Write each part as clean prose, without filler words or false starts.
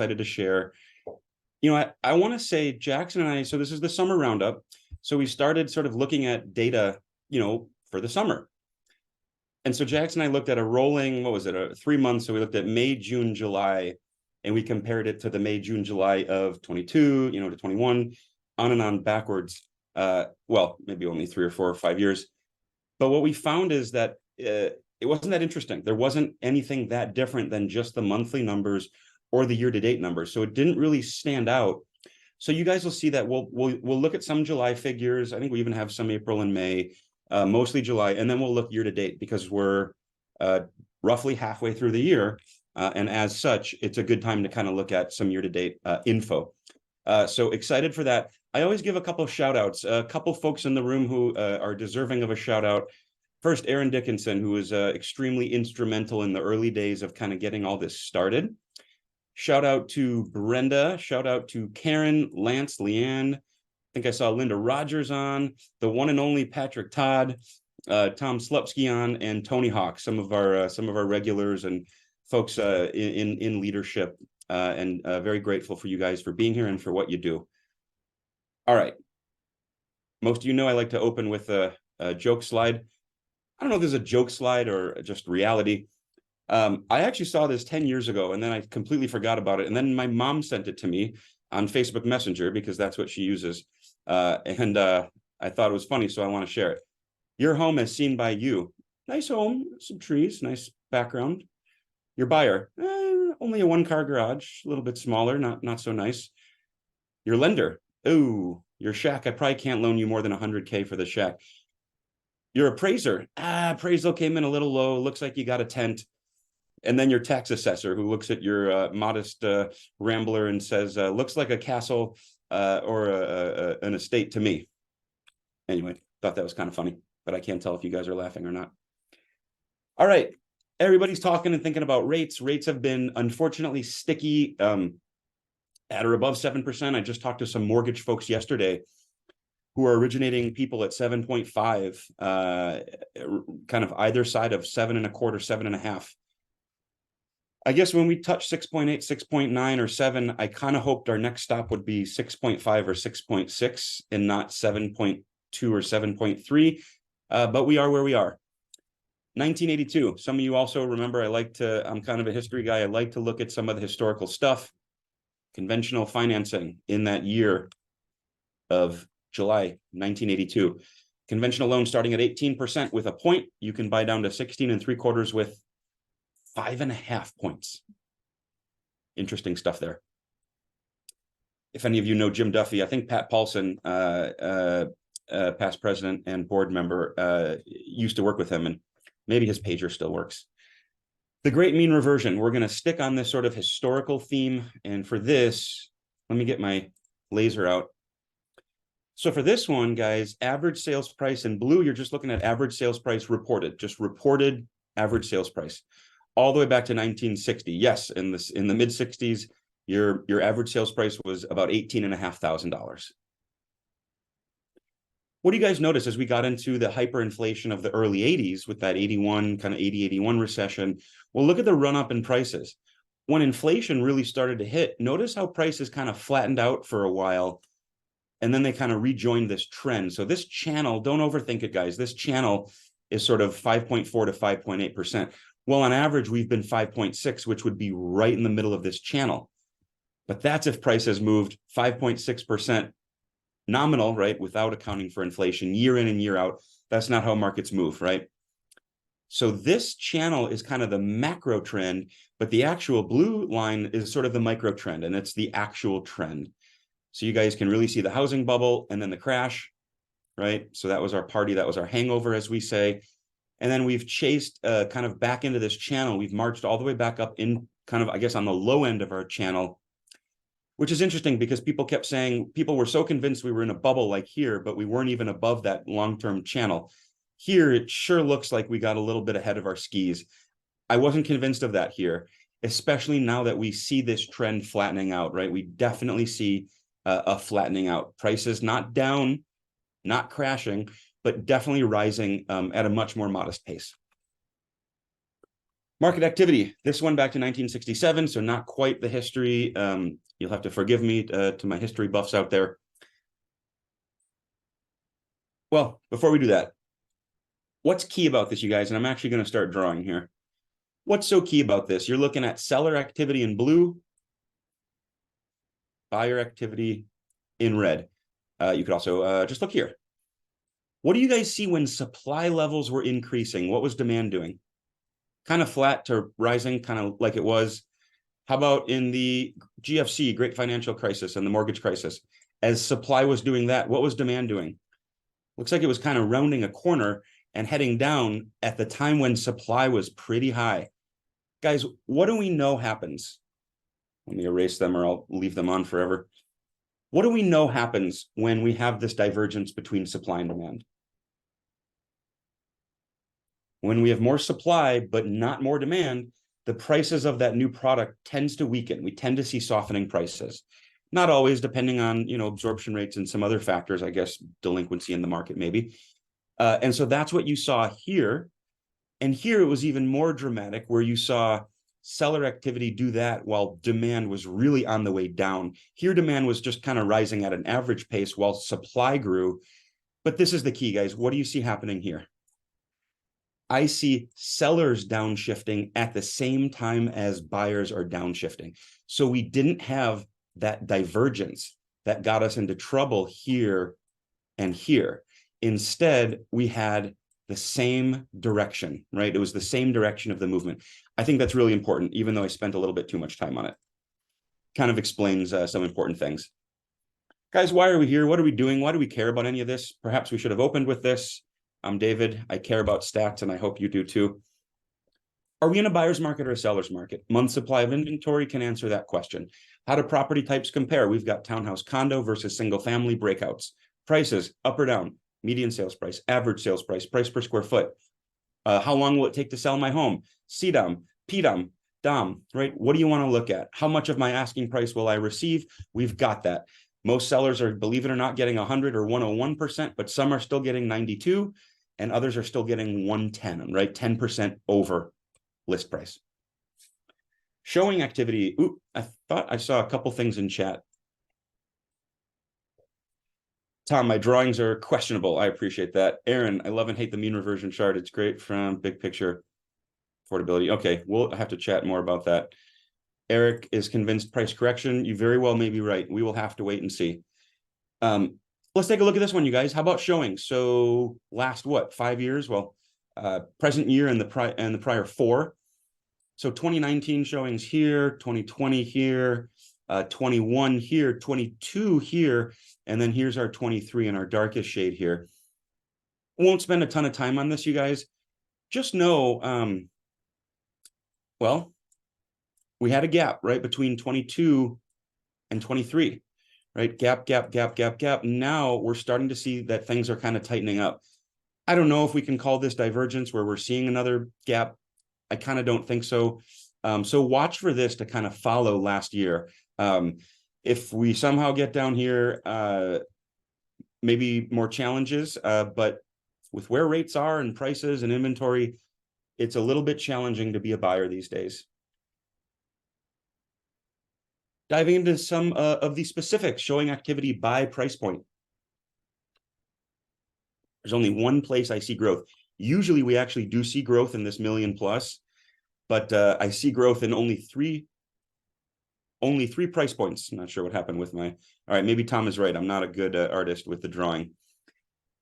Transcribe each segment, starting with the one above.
excited to share. I want to say Jackson and I, so this is the summer roundup. So we started sort of looking at data, for the summer. And so Jackson and I looked at a rolling, 3 months. So we looked at May, June, July, and we compared it to the May, June, July of 22, to 21, on and on backwards. Maybe only 3 or 4 or 5 years. But what we found is that it wasn't that interesting. There wasn't anything that different than just the monthly numbers or the year-to-date numbers. So it didn't really stand out. So you guys will see that we'll look at some July figures. I think we even have some April and May, mostly July, and then we'll look year-to-date because we're roughly halfway through the year. And as such, it's a good time to kind of look at some year-to-date info. So excited for that. I always give a couple of shout outs, a couple folks in the room who are deserving of a shout out. First, Aaron Dickinson, who was extremely instrumental in the early days of kind of getting all this started. Shout out to Brenda, shout out to Karen, Lance, Leanne. I think I saw Linda Rogers on, the one and only Patrick Todd, Tom Slupsky on, and Tony Hawk, some of our regulars and folks in leadership. And very grateful for you guys for being here and for what you do. All right. Most of you know I like to open with a joke slide. I don't know if this is a joke slide or just reality. I actually saw this 10 years ago, and then I completely forgot about it. And then my mom sent it to me on Facebook Messenger because that's what she uses. And I thought it was funny, so I want to share it. Your home as seen by you. Nice home, some trees, nice background. Your buyer, only a 1-car garage, a little bit smaller, not so nice. Your lender, ooh, your shack, I probably can't loan you more than 100K for the shack. Your appraiser, appraisal came in a little low, looks like you got a tent. And then your tax assessor, who looks at your modest rambler and says, looks like a castle or an estate to me. Anyway, thought that was kind of funny, but I can't tell if you guys are laughing or not. All right, everybody's talking and thinking about rates. Rates have been unfortunately sticky at or above 7%. I just talked to some mortgage folks yesterday who are originating people at 7.5, kind of either side of 7.25, 7.5. I guess when we touch 6.8, 6.9, or 7, I kind of hoped our next stop would be 6.5 or 6.6 and not 7.2 or 7.3. But we are where we are. 1982. Some of you also remember I'm kind of a history guy. I like to look at some of the historical stuff. Conventional financing in that year of July 1982. Conventional loan starting at 18% with a point. You can buy down to 16.75 with 5.5 points. Interesting stuff there. If any of you know Jim Duffy, I think Pat Paulson, past president and board member, used to work with him, and maybe his pager still works. The Great Mean Reversion. We're going to stick on this sort of historical theme. And for this, let me get my laser out. So for this one, guys, average sales price in blue, you're just looking at average sales price reported, just reported average sales price. All the way back to 1960. Yes, in the mid 60s, your average sales price was about $18,500. What do you guys notice as we got into the hyperinflation of the early 80s with that 81, kind of 80, 81 recession? Well, look at the run up in prices. When inflation really started to hit, notice how prices kind of flattened out for a while, and then they kind of rejoined this trend. So this channel, don't overthink it, guys. This channel is sort of 5.4 to 5.8%. Well, on average, we've been 5.6, which would be right in the middle of this channel. But that's if prices moved 5.6% nominal, right, without accounting for inflation, year in and year out. That's not how markets move, right? So this channel is kind of the macro trend, but the actual blue line is sort of the micro trend, and it's the actual trend. So you guys can really see the housing bubble and then the crash, right? So that was our party, that was our hangover, as we say. And then we've chased kind of back into this channel. We've marched all the way back up in kind of, I guess, on the low end of our channel, which is interesting because people kept saying, people were so convinced we were in a bubble like here, but we weren't even above that long-term channel. Here, it sure looks like we got a little bit ahead of our skis. I wasn't convinced of that here, especially now that we see this trend flattening out, right? We definitely see a flattening out. Prices not down, not crashing, but definitely rising at a much more modest pace. Market activity, this one back to 1967, so not quite the history. You'll have to forgive me to my history buffs out there. Well, before we do that, what's key about this, you guys? And I'm actually going to start drawing here. What's so key about this? You're looking at seller activity in blue, buyer activity in red. You could also just look here. What do you guys see when supply levels were increasing? What was demand doing? Kind of flat to rising, kind of like it was. How about in the GFC, Great Financial Crisis, and the mortgage crisis? As supply was doing that, what was demand doing? Looks like it was kind of rounding a corner and heading down at the time when supply was pretty high. Guys, what do we know happens? Let me erase them or I'll leave them on forever. What do we know happens when we have this divergence between supply and demand? When we have more supply, but not more demand, the prices of that new product tends to weaken. We tend to see softening prices. Not always, depending on, absorption rates and some other factors, I guess, delinquency in the market, maybe. And so that's what you saw here. And here it was even more dramatic, where you saw seller activity do that while demand was really on the way down. Here, demand was just kind of rising at an average pace while supply grew. But this is the key, guys. What do you see happening here? I see sellers downshifting at the same time as buyers are downshifting. So we didn't have that divergence that got us into trouble here and here. Instead, we had the same direction, right? It was the same direction of the movement. I think that's really important, even though I spent a little bit too much time on it. Kind of explains some important things. Guys, why are we here? What are we doing? Why do we care about any of this? Perhaps we should have opened with this. I'm David. I care about stats, and I hope you do too. Are we in a buyer's market or a seller's market? Month supply of inventory can answer that question. How do property types compare? We've got townhouse condo versus single family breakouts. Prices, up or down, median sales price, average sales price, price per square foot. How long will it take to sell my home? CDOM, PDOM, DOM, right? What do you want to look at? How much of my asking price will I receive? We've got that. Most sellers are, believe it or not, getting 100 or 101%, but some are still getting 92, and others are still getting 110, right? 10% over list price. Showing activity. Ooh, I thought I saw a couple things in chat. Tom, my drawings are questionable. I appreciate that. Aaron, I love and hate the mean reversion chart. It's great from big picture affordability. Okay, we'll have to chat more about that. Eric is convinced price correction. You very well may be right. We will have to wait and see. Let's take a look at this one, you guys. How about showing? So last 5 years? Well, present year and the prior 4. So 2019 showings here, 2020 here, 21 here, 22 here, and then here's our 23 in our darkest shade here. Won't spend a ton of time on this, you guys. Just know, well, we had a gap, right, between 22 and 23, right? Gap, gap, gap, gap, gap. Now we're starting to see that things are kind of tightening up. I don't know if we can call this divergence where we're seeing another gap. I kind of don't think so. So watch for this to kind of follow last year. If we somehow get down here, maybe more challenges, but with where rates are and prices and inventory, it's a little bit challenging to be a buyer these days. Diving into some of the specifics, showing activity by price point. There's only one place I see growth. Usually we actually do see growth in this million plus, but I see growth in only three price points. I'm not sure what happened with all right, maybe Tom is right. I'm not a good artist with the drawing.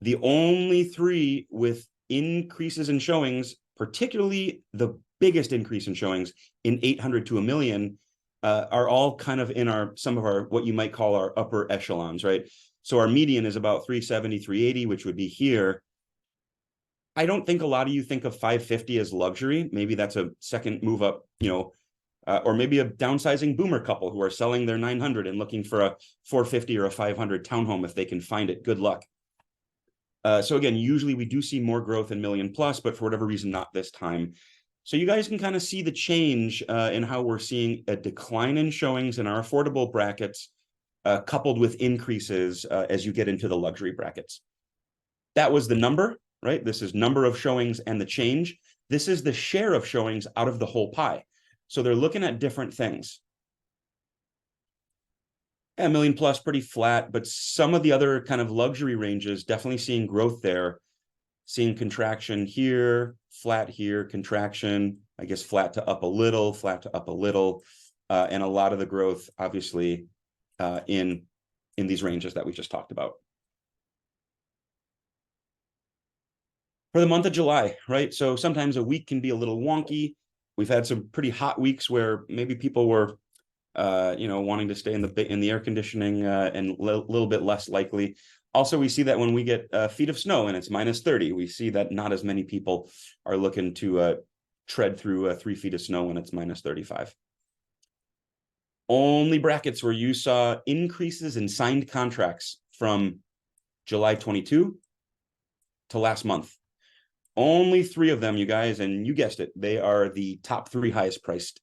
The only 3 with increases in showings, particularly the biggest increase in showings in 800 to a million, are all kind of in some of our, what you might call our upper echelons, right? So our median is about 370, 380, which would be here. I don't think a lot of you think of 550 as luxury. Maybe that's a second move up, or maybe a downsizing boomer couple who are selling their 900 and looking for a 450 or a 500 townhome if they can find it. Good luck. So again, usually we do see more growth in million plus, but for whatever reason, not this time. So you guys can kind of see the change in how we're seeing a decline in showings in our affordable brackets, coupled with increases as you get into the luxury brackets. That was the number, right? This is number of showings and the change. This is the share of showings out of the whole pie. So they're looking at different things. A million plus, pretty flat, but some of the other kind of luxury ranges definitely seeing growth there, seeing contraction here, flat here, contraction, I guess flat to up a little, flat to up a little, and a lot of the growth, obviously, in these ranges that we just talked about. For the month of July, right? So sometimes a week can be a little wonky. We've had some pretty hot weeks where maybe people were, wanting to stay in the air conditioning, and a little bit less likely. Also, we see that when we get feet of snow and it's minus 30, we see that not as many people are looking to tread through 3 feet of snow when it's minus 35. Only brackets where you saw increases in signed contracts from July 22 to last month. Only 3 of them, you guys, and you guessed it, they are the top 3 highest priced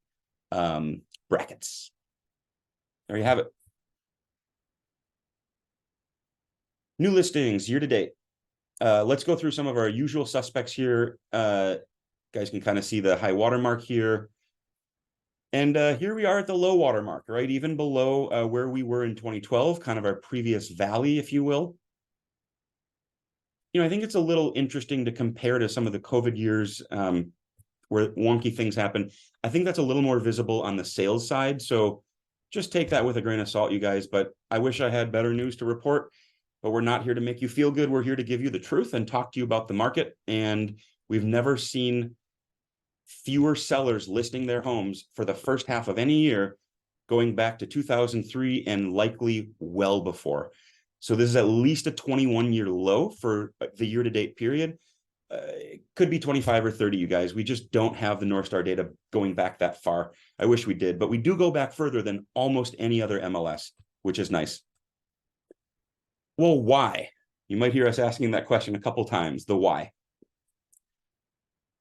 brackets. There you have it. New listings year to date. Let's go through some of our usual suspects here. Guys can kind of see the high water mark here. And here we are at the low water mark, right? Even below where we were in 2012, kind of our previous valley, if you will. I think it's a little interesting to compare to some of the COVID years where wonky things happen. I think that's a little more visible on the sales side. So just take that with a grain of salt, you guys. But I wish I had better news to report. But we're not here to make you feel good. We're here to give you the truth and talk to you about the market. And we've never seen fewer sellers listing their homes for the first half of any year, going back to 2003 and likely well before. So this is at least a 21-year low for the year-to-date period. It could be 25 or 30, you guys. We just don't have the North Star data going back that far. I wish we did, but we do go back further than almost any other MLS, which is nice. Well, why? You might hear us asking that question a couple times, the why.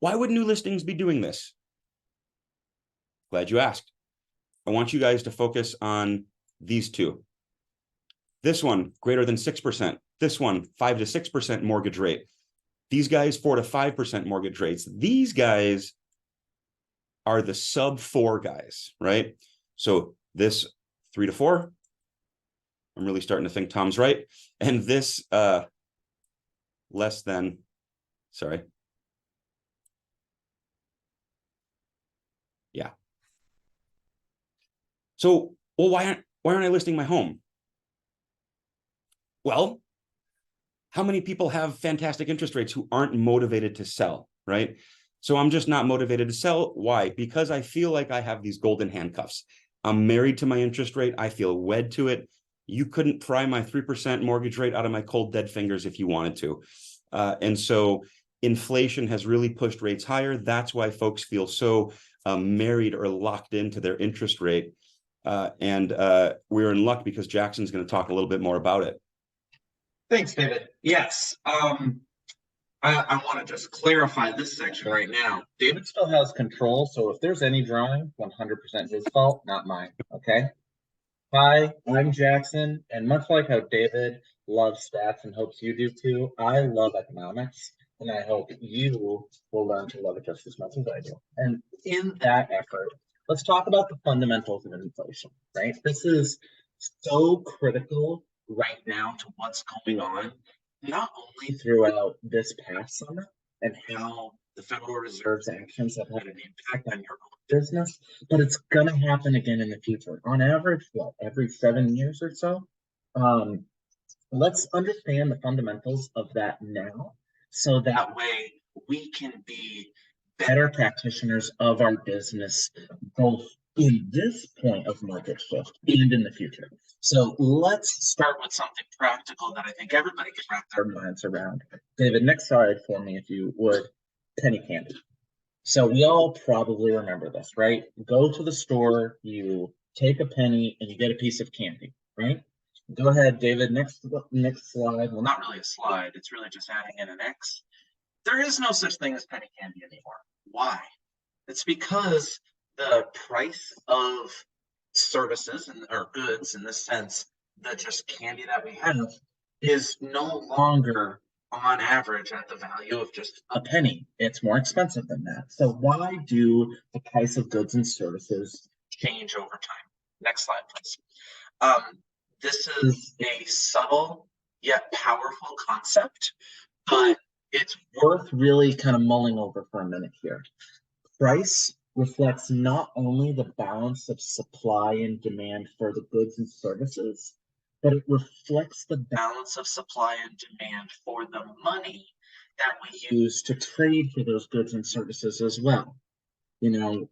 Why would new listings be doing this? Glad you asked. I want you guys to focus on these two. This one, greater than 6%. This one, 5 to 6% mortgage rate. These guys, 4 to 5% mortgage rates. These guys are the sub 4 guys, right? So this 3 to 4, I'm really starting to think Tom's right. And this less than, sorry. Yeah. So, well, why aren't I listing my home? Well, how many people have fantastic interest rates who aren't motivated to sell, right? So I'm just not motivated to sell. Why? Because I feel like I have these golden handcuffs. I'm married to my interest rate. I feel wed to it. You couldn't pry my 3% mortgage rate out of my cold, dead fingers if you wanted to. And so inflation has really pushed rates higher. That's why folks feel so married or locked into their interest rate. And we're in luck because Jackson's going to talk a little bit more about it. Thanks, David. Yes. I want to just clarify this section right now. David still has control, so if there's any drawing, 100% his fault, not mine, okay? Hi, I'm Jackson, and much like how David loves stats and hopes you do too, I love economics, and I hope you will learn to love it just as much as I do. And in that effort, let's talk about the fundamentals of inflation, right? This is so critical right now to what's going on, not only throughout this past summer and how the Federal Reserve's actions have had an impact on your own business, but it's going to happen again in the future. On average, every 7 years or so? Let's understand the fundamentals of that now, so that way we can be better practitioners of our business, both in this point of market shift and in the future. So let's start with something practical that I think everybody can wrap their minds around. David, next slide for me, if you would. Penny candy. So we all probably remember this, right? Go to the store, you take a penny, and you get a piece of candy, right? Go ahead, David. Next slide. Well, not really a slide. It's really just adding in an X. There is no such thing as penny candy anymore. Why? It's because the price of services or goods, in this sense, the just candy that we have, is no longer on average at the value of just a penny. It's more expensive than that. So why do the price of goods and services change over time? Next slide, please. This is a subtle yet powerful concept, but it's worth really kind of mulling over for a minute here. Price reflects not only the balance of supply and demand for the goods and services, but it reflects the balance of supply and demand for the money that we use to trade for those goods and services as well. You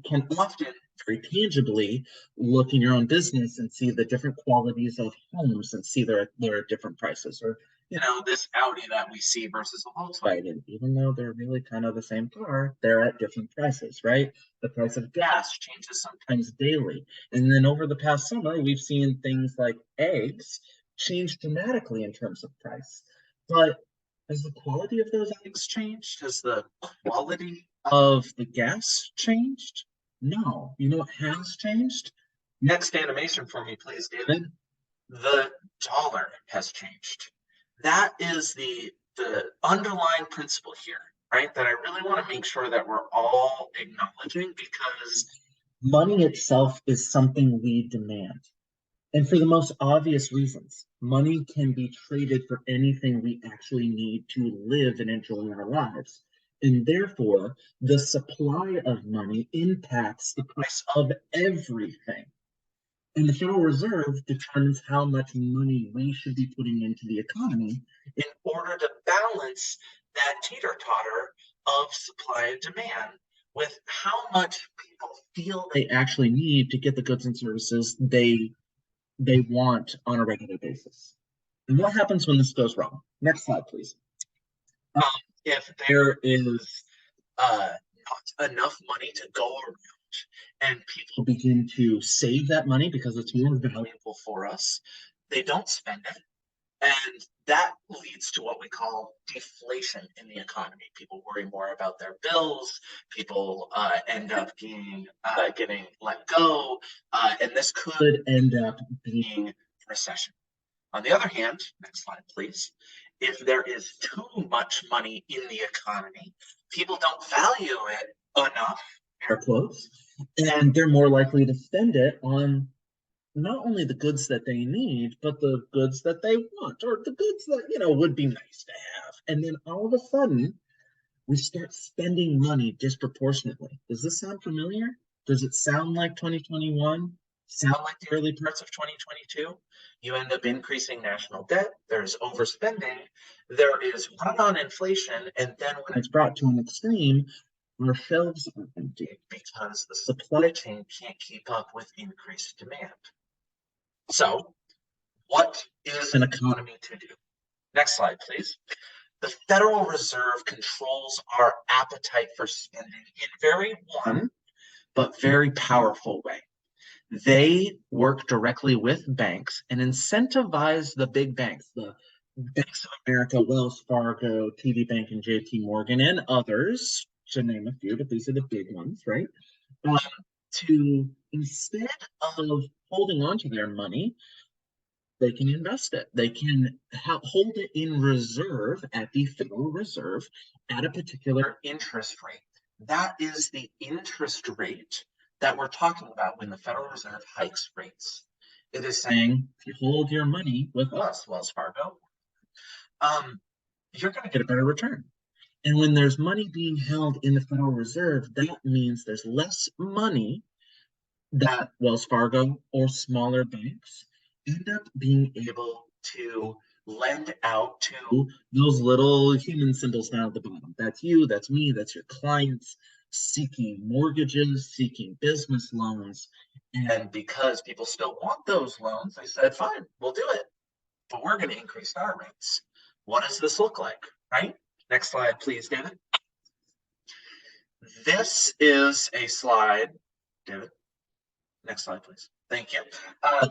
can often very tangibly look in your own business and see the different qualities of homes and see there are different prices, or this Audi that we see versus a Volkswagen, even though they're really kind of the same car, they're at different prices, right? The price of gas changes sometimes daily. And then over the past summer, we've seen things like eggs change dramatically in terms of price. But has the quality of those eggs changed? Has the quality of the gas changed? No. You know what has changed? Next animation for me, please, David. The dollar has changed. That is the underlying principle here, right? That I really want to make sure that we're all acknowledging, because money itself is something we demand. And for the most obvious reasons, money can be traded for anything we actually need to live and enjoy our lives. And therefore, the supply of money impacts the price of everything. And the Federal Reserve determines how much money we should be putting into the economy in order to balance that teeter-totter of supply and demand with how much people feel they actually need to get the goods and services they want on a regular basis. And what happens when this goes wrong? Next slide, please. If there is not enough money to go around and people begin to save that money because it's more valuable for us, they don't spend it. And that leads to what we call deflation in the economy. People worry more about their bills. People end up getting let go. And this could end up being recession. On the other hand, next slide, please. If there is too much money in the economy, people don't value it enough, air quotes, and they're more likely to spend it on not only the goods that they need, but the goods that they want, or the goods that, would be nice to have. And then all of a sudden, we start spending money disproportionately. Does this sound familiar? Does it sound like 2021? Sound like the early parts of 2022? You end up increasing national debt. There's overspending. There is run-on inflation. And then when it's brought to an extreme, our shelves are empty because the supply chain can't keep up with increased demand. So, what is an economy to do? Next slide, please. The Federal Reserve controls our appetite for spending in very one, but very powerful way. They work directly with banks and incentivize the big banks, the Banks of America, Wells Fargo, TD Bank, and JP Morgan, and others, to name a few, but these are the big ones, right? To, instead of holding on to their money, they can invest it. They can hold it in reserve at the Federal Reserve at a particular interest rate. That is the interest rate that we're talking about when the Federal Reserve hikes rates. It is saying, if you hold your money with us, Wells Fargo, you're going to get a better return. And when there's money being held in the Federal Reserve, that means there's less money that Wells Fargo or smaller banks end up being able to lend out to those little human symbols down at the bottom. That's you, that's me, that's your clients seeking mortgages, seeking business loans. And because people still want those loans, they said, fine, we'll do it. But we're going to increase our rates. What does this look like, right? Next slide, please, David. This is a slide, David. Next slide, please. Thank you.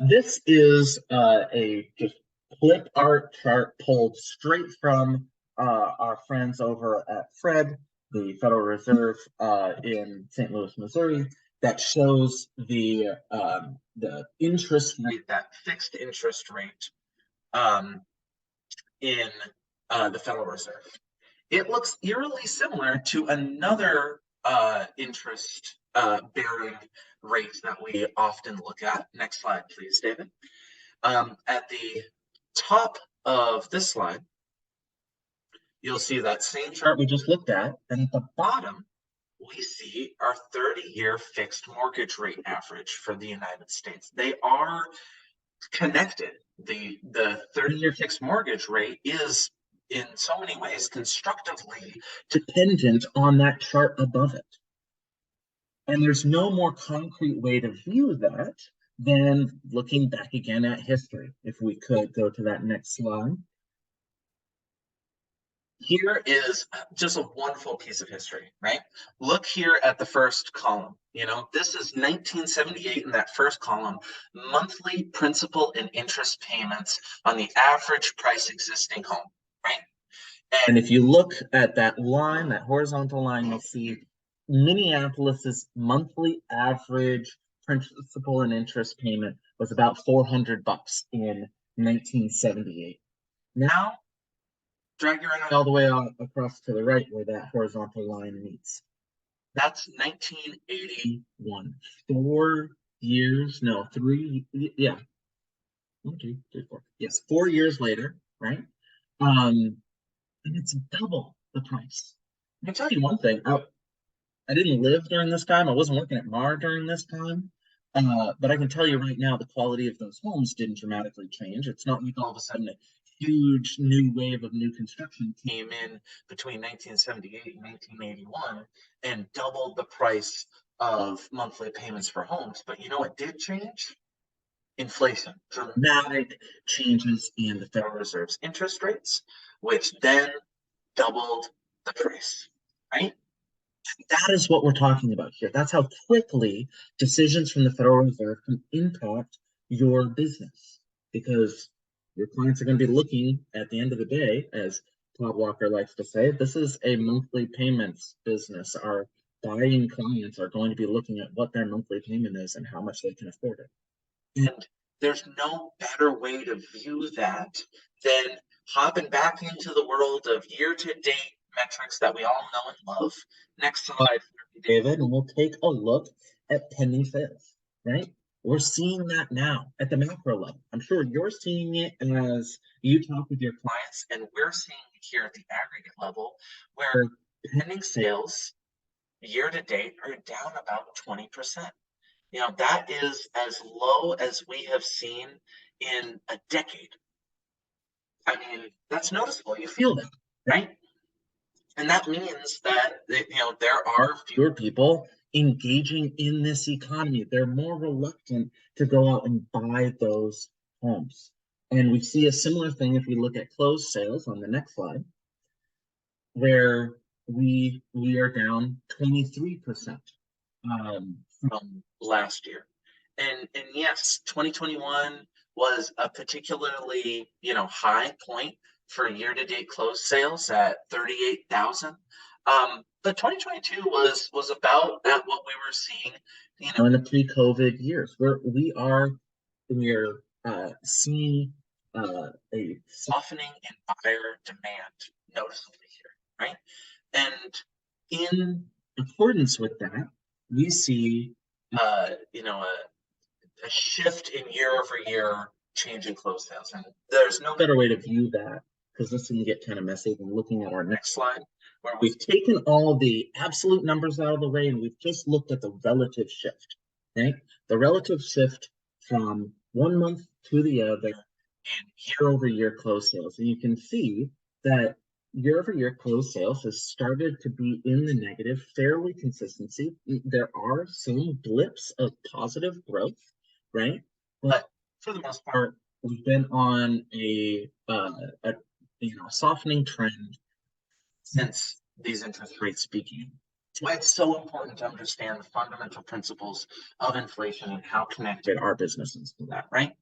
This is a just clip art chart pulled straight from our friends over at Fred, the Federal Reserve in St. Louis, Missouri, that shows the interest rate, that fixed interest rate in the Federal Reserve. It looks eerily similar to another interest bearing rate that we often look at. Next slide, please, David. At the top of this slide, you'll see that same chart we just looked at, and at the bottom, we see our 30-year fixed mortgage rate average for the United States. They are connected. The 30-year fixed mortgage rate is in so many ways constructively dependent on that chart above it. And there's no more concrete way to view that than looking back again at history. If we could go to that next slide. Here is just a wonderful piece of history, right? Look here at the first column. You know, this is 1978 in that first column, monthly principal and interest payments on the average price existing home, right? And if you look at that line, that horizontal line, you'll see Minneapolis's monthly average principal and interest payment was about $400 in 1978. Now, drag your eye all the way across to the right where that horizontal line meets. That's 1981. 4 years, no, 3, yeah. 1, 2, 3, 4. Yes, 4 years later, right? And it's double the price. I can tell you one thing. I didn't live during this time. I wasn't working at MAR during this time. But I can tell you right now, the quality of those homes didn't dramatically change. It's not like all of a sudden a huge new wave of new construction came in between 1978 and 1981 and doubled the price of monthly payments for homes. But you know what did change? Inflation. Dramatic changes in the Federal Reserve's interest rates, which then doubled the price, right? That is what we're talking about here. That's how quickly decisions from the Federal Reserve can impact your business, because your clients are going to be looking at the end of the day, as Todd Walker likes to say, this is a monthly payments business. Our buying clients are going to be looking at what their monthly payment is and how much they can afford it. And there's no better way to view that than hopping back into the world of year-to-date metrics that we all know and love. Next slide, David, and we'll take a look at pending sales, right? We're seeing that now at the macro level. I'm sure you're seeing it as you talk with your clients, and we're seeing it here at the aggregate level, where pending sales year to date are down about 20%. You know, that is as low as we have seen in a decade. I mean, that's noticeable. You feel that, right? And that means that, you know, there are fewer people engaging in this economy. They're more reluctant to go out and buy those homes. And we see a similar thing if we look at closed sales on the next slide, where we are down 23% from last year. And yes, 2021 was a particularly, you know, high point for year-to-date closed sales at 38,000. But 2022 was about at what we were seeing, you know, in the pre-COVID years, where we are seeing a softening in buyer demand noticeably here, right? And in accordance with that, we see you know, a shift in year-over-year change in closed sales. And there's no better way to view that, because this can get kind of messy, than looking at our next slide, where we've taken all the absolute numbers out of the way and we've just looked at the relative shift, right? The relative shift from one month to the other in year-over-year closed sales. And you can see that year-over-year closed sales has started to be in the negative fairly consistency. There are some blips of positive growth, right? But for the most part, we've been on a softening trend since these interest rates began. That's why it's so important to understand the fundamental principles of inflation and how connected our business is to that, right?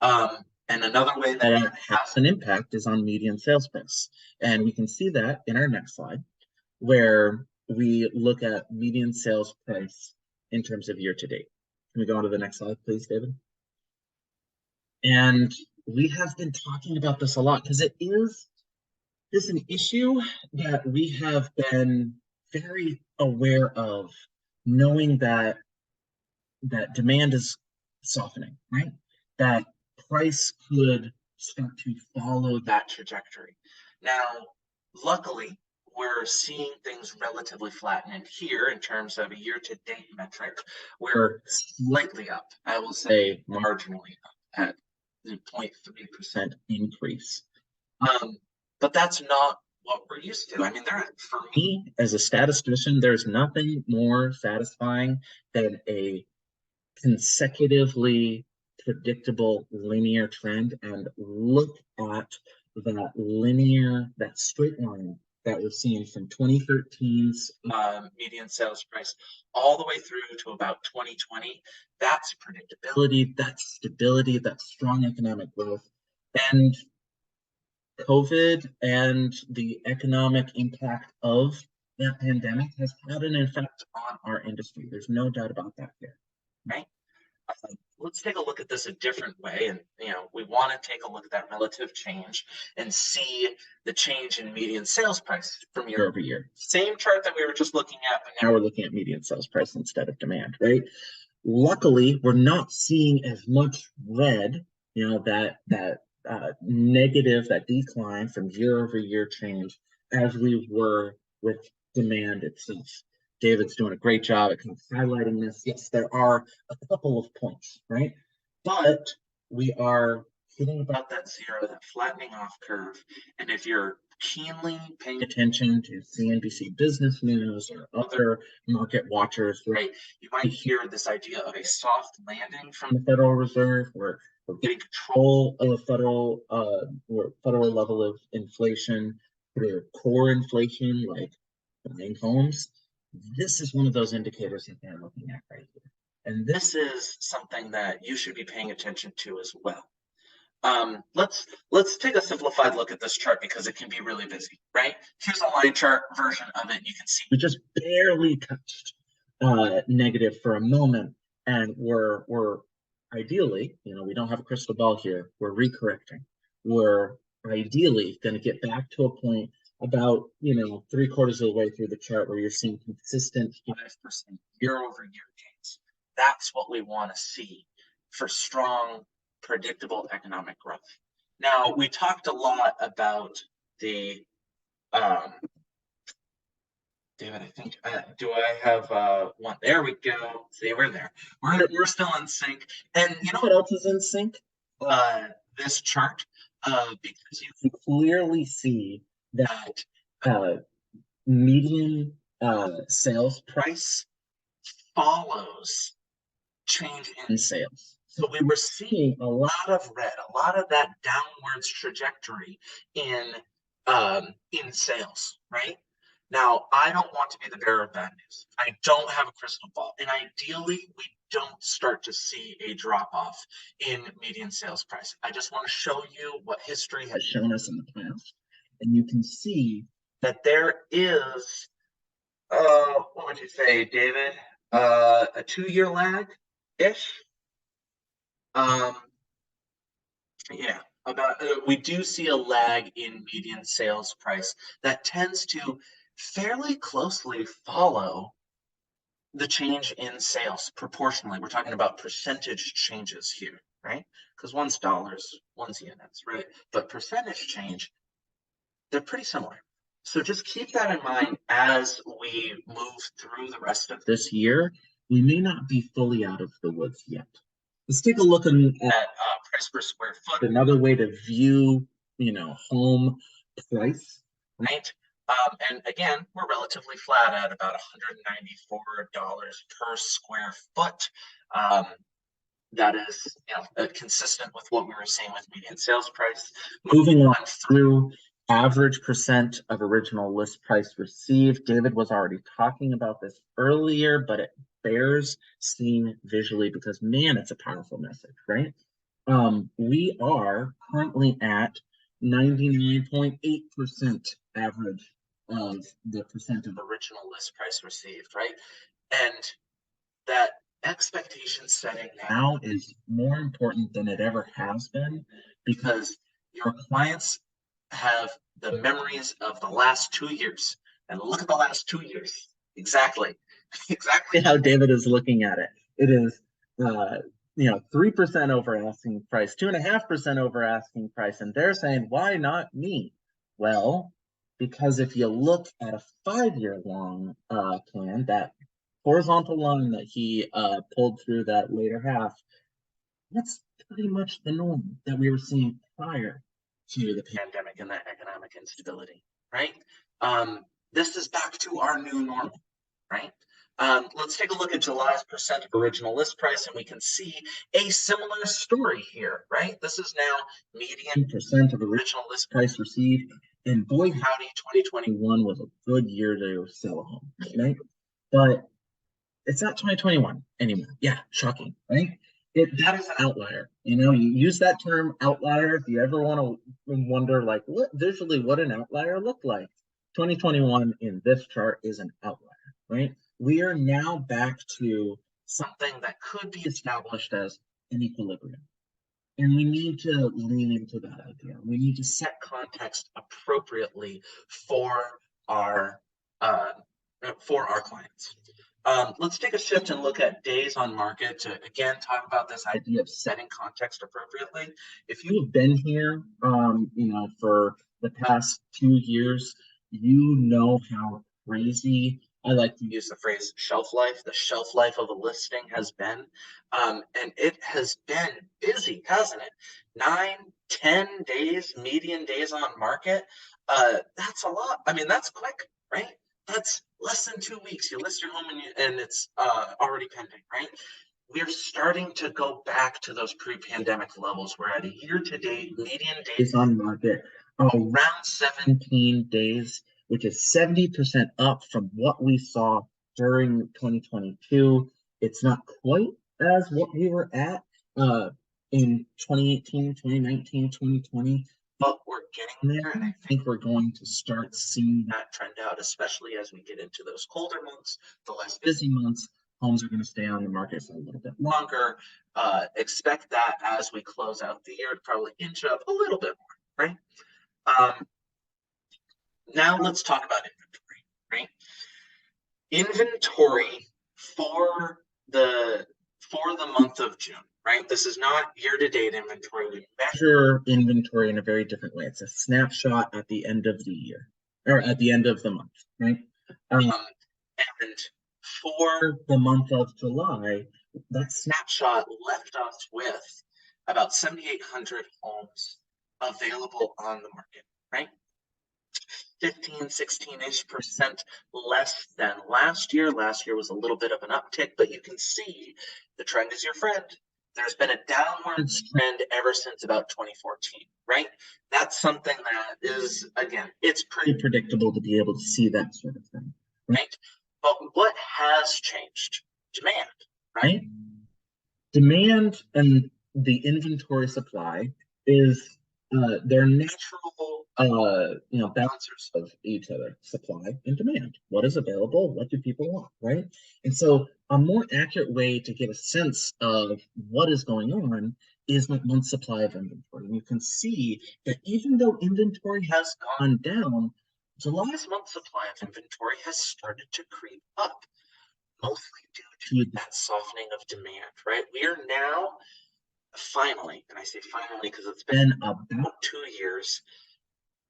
And another way that it has an impact is on median sales price. And we can see that in our next slide, where we look at median sales price in terms of year to date. Can we go on to the next slide, please, David? And we have been talking about this a lot because it's an issue that we have been very aware of, knowing that demand is softening, right? That price could start to follow that trajectory. Now, luckily, we're seeing things relatively flatten in here in terms of a year-to-date metric. We're slightly up, I will say marginally up at the 0.3% increase. But that's not what we're used to. I mean, for me as a statistician, there's nothing more satisfying than a consecutively predictable linear trend. And look at that straight line that we're seeing from 2013's median sales price all the way through to about 2020. That's predictability, that's stability, that's strong economic growth. And COVID and the economic impact of that pandemic has had an effect on our industry. There's no doubt about that here, right? Let's take a look at this a different way. And, we want to take a look at that relative change and see the change in median sales price from year over year. Same chart that we were just looking at, but now we're looking at median sales price instead of demand, right? Luckily, we're not seeing as much red, that negative, that decline from year over year change as we were with demand itself. David's doing a great job at kind of highlighting this. Yes, there are a couple of points, right? But we are hitting about that zero, that flattening off curve. And if you're keenly paying attention to CNBC Business News or other market watchers, right, you might hear this idea of a soft landing from the Federal Reserve, where we're getting control of a federal level of inflation through core inflation, like buying homes. This is one of those indicators that they're looking at right here. And this is something that you should be paying attention to as well. Let's take a simplified look at this chart because it can be really busy, right? Here's a line chart version of it. You can see we just barely touched negative for a moment, and we're ideally, we don't have a crystal ball here. We're recorrecting. We're ideally going to get back to a point about 3/4 of the way through the chart where you're seeing consistent 5% year-over-year gains. That's what we want to see for strong, predictable economic growth. Now, we talked a lot about the David, I think, do I have one? There we go. See, we're there. We're still in sync. And you know what else is in sync? This chart, because you can clearly see that median sales price follows change in sales. So we were seeing a lot of red, a lot of that downwards trajectory in sales, right? Now, I don't want to be the bearer of bad news. I don't have a crystal ball. And ideally, we don't start to see a drop off in median sales price. I just want to show you what history has shown us in the past. And you can see that there is, what would you say, David? A 2-year lag-ish? Yeah, we do see a lag in median sales price that tends to fairly closely follow the change in sales proportionally. We're talking about percentage changes here, right? Because one's dollars, one's units, right? But percentage change, they're pretty similar. So just keep that in mind as we move through the rest of this year. We may not be fully out of the woods yet. Let's take a look at price per square foot. Another way to view, home price, right? And again, we're relatively flat at about $194 per square foot. That is, consistent with what we were seeing with median sales price. Moving on through average percent of original list price received. David was already talking about this earlier, but it bears seeing visually because, man, it's a powerful message, right? We are currently at 99.8% average of the percent of original list price received, right? And that expectation setting now is more important than it ever has been, because your clients have the memories of the last 2 years. And look at the last 2 years. Exactly. Exactly how David is looking at it. It is 3% over asking price, 2.5% over asking price, and they're saying, why not me? Well, because if you look at a 5-year long plan, that horizontal line that he pulled through that later half, that's pretty much the norm that we were seeing prior to the pandemic and that economic instability, right? This is back to our new normal, right? Let's take a look at July's percent of original list price, and we can see a similar story here, right? This is now median percent of original list price received, and boy howdy, 2021 was a good year to sell a home, right? But it's not 2021 anymore. Yeah, shocking, right? That is an outlier. You use that term outlier if you ever want to wonder, like, what visually what an outlier looked like. 2021 in this chart is an outlier, right? We are now back to something that could be established as an equilibrium. And we need to lean into that idea. We need to set context appropriately for our uh, clients. Let's take a shift and look at days on market to again talk about this idea of setting context appropriately. If you have been here, for the past 2 years, you know how crazy, I like to use the phrase shelf life. The shelf life of a listing has been, and it has been busy, hasn't it? 9, 10 days, median days on market. That's a lot. I mean, that's quick, right? That's less than 2 weeks. You list your home and it's already pending, right? We're starting to go back to those pre-pandemic levels. We're at a year-to-date median days on market around 17 days, which is 70% up from what we saw during 2022. It's not quite as what we were at in 2018, 2019, 2020, but we're getting there, and I think we're going to start seeing that trend out, especially as we get into those colder months, the less busy months. Homes are going to stay on the market for a little bit longer. Expect that as we close out the year to probably inch up a little bit more, right? Now let's talk about inventory, right? Inventory for the month of June, right? This is not year-to-date inventory. We measure inventory in a very different way. It's a snapshot at the end of the year, or at the end of the month, right? And for the month of July, that snapshot left us with about 7,800 homes available on the market, right? 15, 16-ish% less than last year. Last year was a little bit of an uptick, but you can see the trend is your friend. There's been a downwards trend ever since about 2014, right? That's something that is, again, it's pretty predictable to be able to see that sort of thing, right? But what has changed? Demand, right? Demand and the inventory supply is they're natural balancers of each other, supply and demand. What is available? What do people want, right? And so a more accurate way to get a sense of what is going on is that month supply of inventory. And you can see that even though inventory has gone down, July's month supply of inventory has started to creep up, mostly due to that softening of demand, right? We are now finally, and I say finally because it's been about 2 years,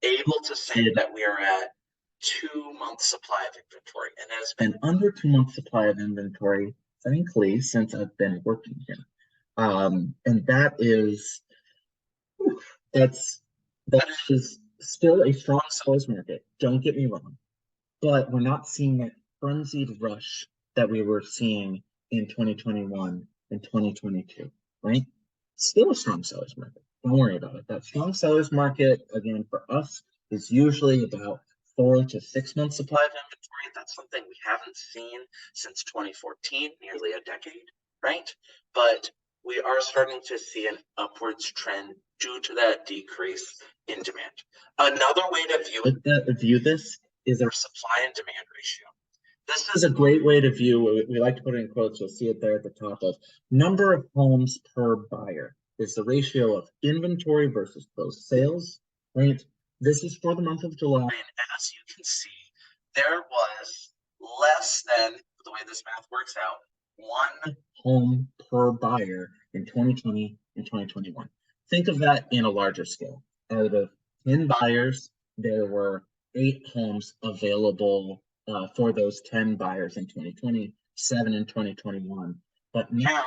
able to say that we are at 2 months supply of inventory, and it has been under 2 months supply of inventory, frankly, since I've been working here. And that is that is still a strong seller's market. Don't get me wrong, but we're not seeing that frenzied rush that we were seeing in 2021 and 2022, right? Still a strong seller's market. Don't worry about it. That strong seller's market, again, for us, is usually about 4 to 6 months supply of inventory. That's something we haven't seen since 2014, nearly a decade, right? But we are starting to see an upwards trend due to that decrease in demand. Another way to view this is our supply and demand ratio. This is a great way to view, we like to put it in quotes, you'll see it there at the top of number of homes per buyer. It's the ratio of inventory versus closed sales, right? This is for the month of July. And as you can see, there was less than, the way this math works out, one home per buyer in 2020 and 2021. Think of that in a larger scale. Out of 10 buyers, there were 8 homes available for those 10 buyers in 2020, 7 in 2021. But now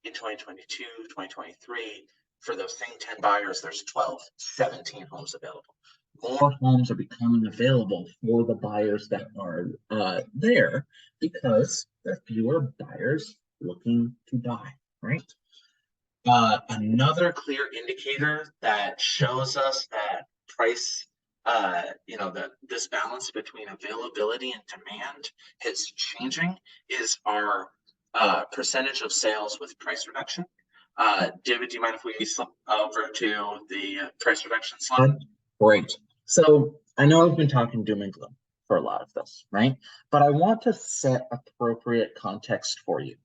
in 2022, 2023, for those same 10 buyers, there's 12, 17 homes available. More homes are becoming available for the buyers that are there because there are fewer buyers looking to buy, right? Another clear indicator that shows us that price, that this balance between availability and demand is changing is our percentage of sales with price reduction. David, do you mind if we slip over to the price reduction slide? Great. So I know I've been talking doom and gloom for a lot of this, right? But I want to set appropriate context for you,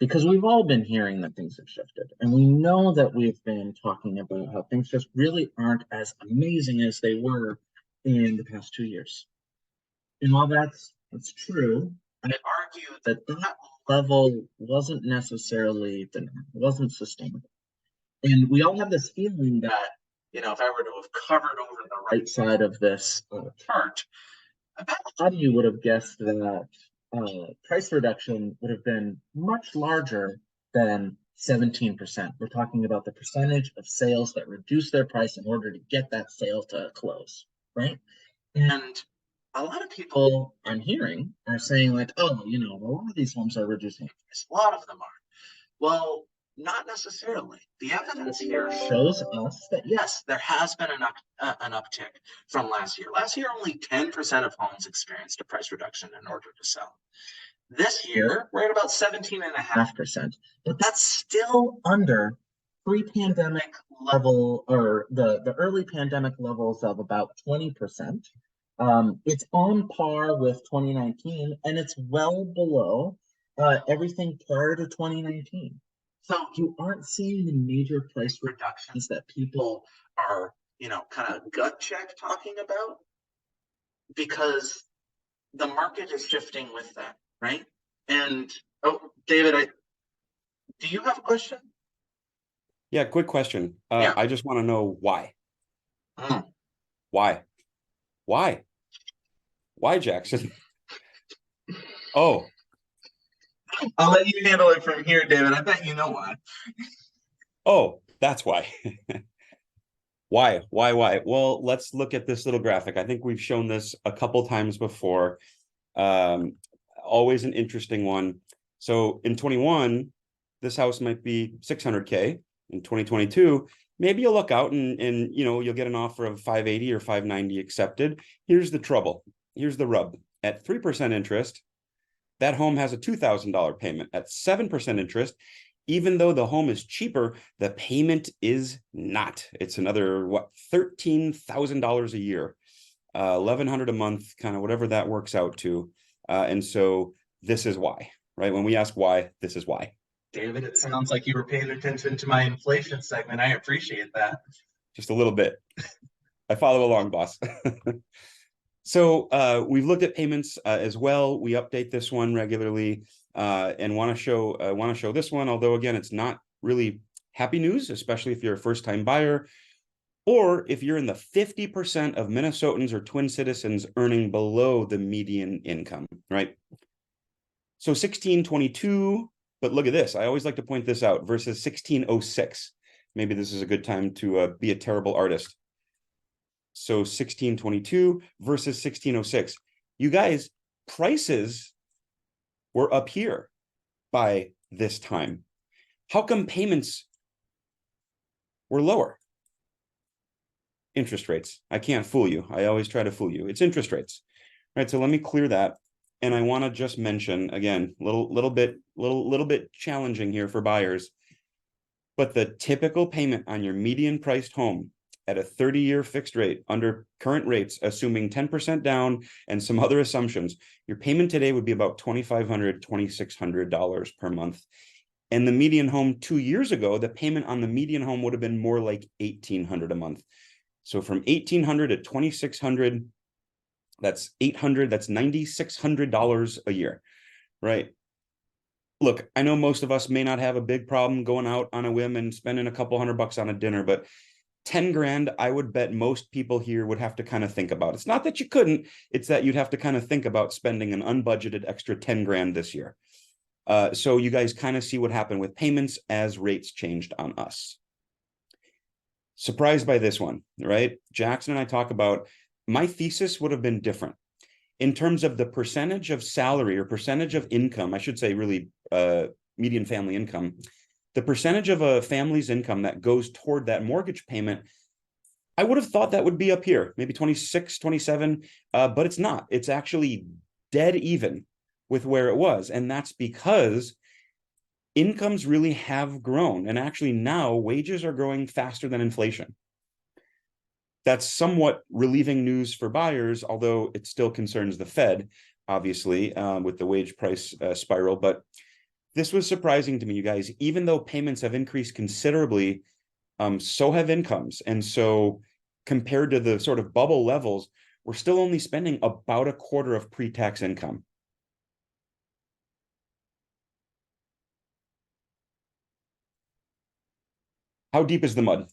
because we've all been hearing that things have shifted, and we know that we've been talking about how things just really aren't as amazing as they were in the past 2 years. And while that's true, I argue that that level wasn't necessarily wasn't sustainable. And we all have this feeling that, if I were to have covered over the right side of this chart, about how you would have guessed that price reduction would have been much larger than 17%. We're talking about the percentage of sales that reduce their price in order to get that sale to close, right? And a lot of people I'm hearing are saying like, oh, a lot of these homes are reducing price. A lot of them are. Well, not necessarily. The evidence here shows us that yes, there has been an uptick from last year. Last year, only 10% of homes experienced a price reduction in order to sell. This year, we're at about 17.5%, but that's still under pre-pandemic level, or the early pandemic levels of about 20%. It's on par with 2019, and it's well below everything prior to 2019. So you aren't seeing the major price reductions that people are, kind of gut check talking about, because the market is shifting with that, right? And David, do you have a question? Yeah, quick question. Yeah. I just want to know why. Mm. Why, Jackson? Oh, I'll let you handle it from here, David. I bet you know why. oh, that's why. Why? Well, let's look at this little graphic. I think we've shown this a couple times before. Always an interesting one. So in 21, this house might be 600K. In 2022, maybe you'll look out and you'll get an offer of 580 or 590 accepted. Here's the trouble. Here's the rub. At 3% interest, that home has a $2,000 payment. At 7% interest, even though the home is cheaper, the payment is not. It's another, $13,000 a year, $1,100 a month, kind of whatever that works out to. And so this is why, right? When we ask why, this is why. David, it sounds like you were paying attention to my inflation segment. I appreciate that. Just a little bit. I follow along, boss. So we've looked at payments as well. We update this one regularly and want to show this one, although again, it's not really happy news, especially if you're a first-time buyer, or if you're in the 50% of Minnesotans or Twin Citizens earning below the median income, right? So 1622, but look at this. I always like to point this out, versus 1606. Maybe this is a good time to be a terrible artist. So 1622 versus 1606. You guys, prices were up here by this time. How come payments were lower? Interest rates. I can't fool you. I always try to fool you. It's interest rates. All right, so let me clear that. And I want to just mention again, little bit challenging here for buyers, but the typical payment on your median priced home at a 30-year fixed rate under current rates, assuming 10% down and some other assumptions, your payment today would be about $2,500, $2,600 per month. And the median home 2 years ago, the payment on the median home would have been more like $1,800 a month. So from $1,800 to $2,600, that's $800, that's $9,600 a year, right? Look, I know most of us may not have a big problem going out on a whim and spending a couple $100 on a dinner, but 10 grand, I would bet most people here would have to kind of think about. It's not that you couldn't, it's that you'd have to kind of think about spending an unbudgeted extra 10 grand this year. So you guys kind of see what happened with payments as rates changed on us. Surprised by this one, right? Jackson and I talk about, my thesis would have been different in terms of the percentage of salary or percentage of income, I should say really median family income, the percentage of a family's income that goes toward that mortgage payment, I would have thought that would be up here, maybe 26, 27, but it's not. It's actually dead even with where it was. And that's because incomes really have grown. And actually now wages are growing faster than inflation. That's somewhat relieving news for buyers, although it still concerns the Fed, obviously, with the wage price spiral. But this was surprising to me, you guys. Even though payments have increased considerably, so have incomes. And so compared to the sort of bubble levels, we're still only spending about a quarter of pre-tax income. How deep is the mud?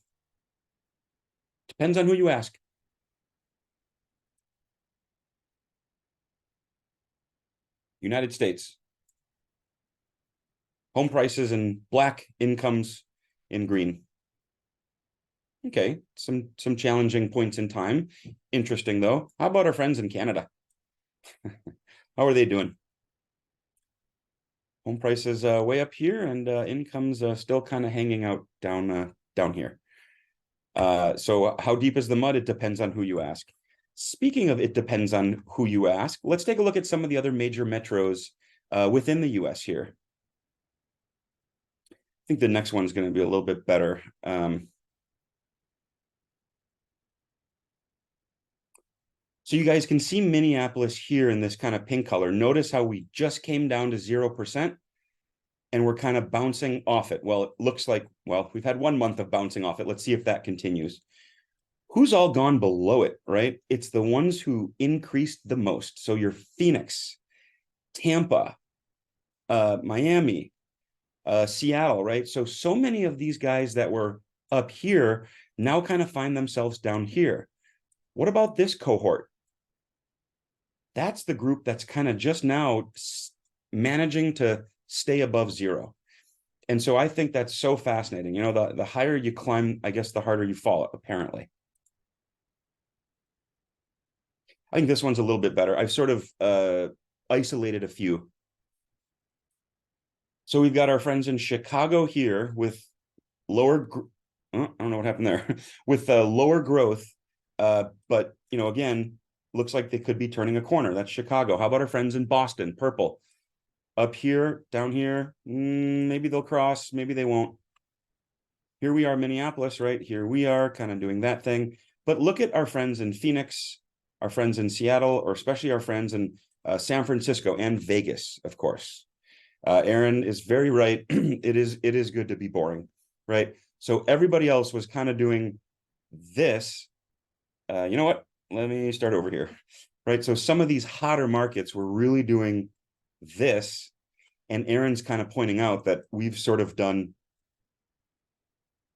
Depends on who you ask. United States. Home prices in black, incomes in green. Okay, some challenging points in time. Interesting though. How about our friends in Canada? How are they doing? Home prices way up here, and incomes still kind of hanging out down here. So how deep is the mud? It depends on who you ask. Speaking of it depends on who you ask, let's take a look at some of the other major metros within the US here. I think the next one's going to be a little bit better. So you guys can see Minneapolis here in this kind of pink color. Notice how we just came down to 0%. And we're kind of bouncing off it. Well, it looks like, well, we've had 1 month of bouncing off it. Let's see if that continues. Who's all gone below it, right? It's the ones who increased the most. So your Phoenix, Tampa, Miami, Seattle, right? So many of these guys that were up here now kind of find themselves down here. What about this cohort? That's the group that's kind of just now managing to stay above zero. And so I think that's so fascinating. You know, the higher you climb, I guess the harder you fall, apparently. I think this one's a little bit better. I've sort of isolated a few. So we've got our friends in Chicago here with lower, I don't know what happened there, with lower growth. But, you know, again, looks like they could be turning a corner. That's Chicago. How about our friends in Boston, purple? Up here, down here, maybe they'll cross, maybe they won't. Here we are, Minneapolis, right? Here we are kind of doing that thing. But look at our friends in Phoenix, our friends in Seattle, or especially our friends in San Francisco and Vegas, of course. Aaron is very right. It is good to be boring, right? So everybody else was kind of doing this. You know what? Let me start over here, right? So some of these hotter markets were really doing this, and Aaron's kind of pointing out that we've sort of done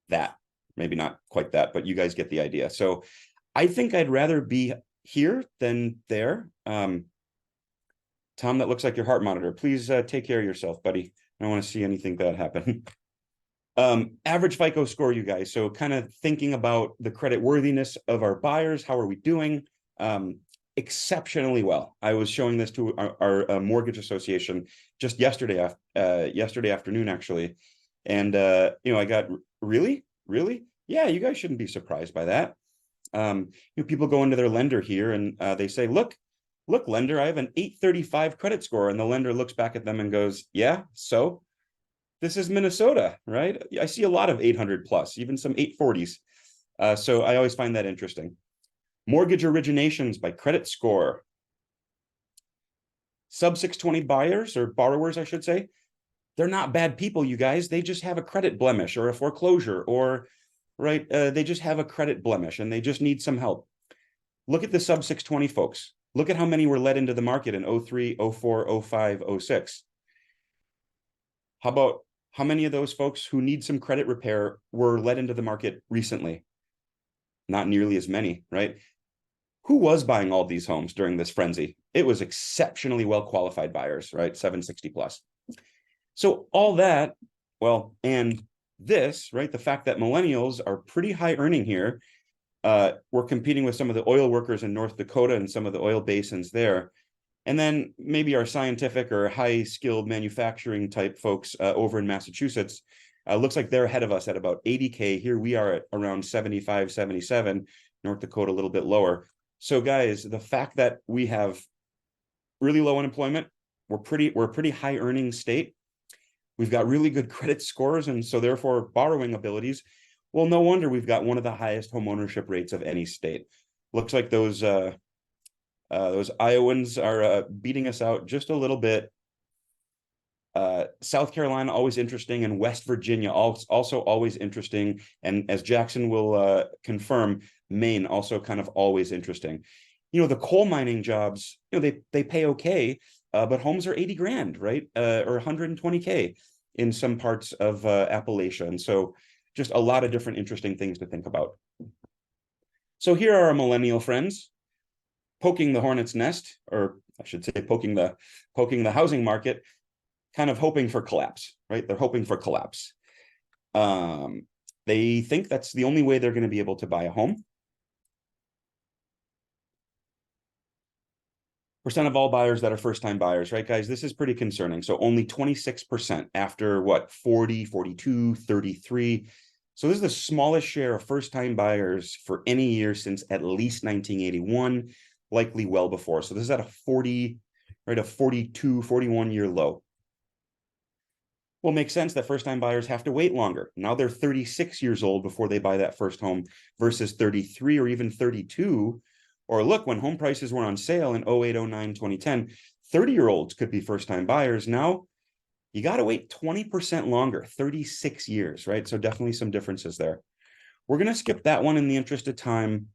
that. Maybe not quite that, but you guys get the idea. So I think I'd rather be here than there. Tom, that looks like your heart monitor. Please take care of yourself, buddy. I don't want to see anything bad happen. Average FICO score, you guys. So kind of thinking about the credit worthiness of our buyers. How are we doing? Exceptionally well. I was showing this to our mortgage association just yesterday afternoon, actually. And, you know, I got, really? Yeah, you guys shouldn't be surprised by that. You know, people go into their lender here and they say, look, lender, I have an 835 credit score. And the lender looks back at them and goes, yeah, so this is Minnesota, right? I see a lot of 800 plus, even some 840s. So I always find that interesting. Mortgage originations by credit score. Sub 620 buyers or borrowers, I should say, they're not bad people, you guys. They just have a credit blemish or a foreclosure or, right, they just have a credit blemish and they just need some help. Look at the sub 620 folks. Look at how many were let into the market in 03, 04, 05, 06. How about how many of those folks who need some credit repair were let into the market recently? Not nearly as many, right? Who was buying all these homes during this frenzy? It was exceptionally well qualified buyers, right? 760 plus. So all that, well, and this, right? The fact that millennials are pretty high earning here. We're competing with some of the oil workers in North Dakota and some of the oil basins there. And then maybe our scientific or high skilled manufacturing type folks over in Massachusetts, looks like they're ahead of us at about 80K. Here we are at around 75, 77, North Dakota a little bit lower. So guys, the fact that we have really low unemployment, we're a pretty high earning state. We've got really good credit scores and so therefore borrowing abilities. Well, no wonder we've got one of the highest home ownership rates of any state. Looks like those Iowans are beating us out just a little bit. South Carolina, always interesting, and West Virginia, also always interesting. And as Jackson will confirm, Maine, also kind of always interesting. You know, the coal mining jobs, you know, they pay okay, but homes are 80 grand, right? Or 120K in some parts of Appalachia. And so just a lot of different interesting things to think about. So here are our millennial friends poking the hornet's nest, or I should say poking the housing market, kind of hoping for collapse, right? They're hoping for collapse. They think that's the only way they're going to be able to buy a home. Percent of all buyers that are first-time buyers, right, guys? This is pretty concerning. So only 26% after what, 40, 42, 33. So this is the smallest share of first-time buyers for any year since at least 1981, likely well before. So this is at a 40, right, a 42, 41-year low. Well, it makes sense that first-time buyers have to wait longer. Now they're 36 years old before they buy that first home versus 33 or even 32. Or look, when home prices were on sale in 08, 09, 2010, 30-year-olds could be first-time buyers. Now, you got to wait 20% longer, 36 years, right? So definitely some differences there. We're going to skip that one in the interest of time.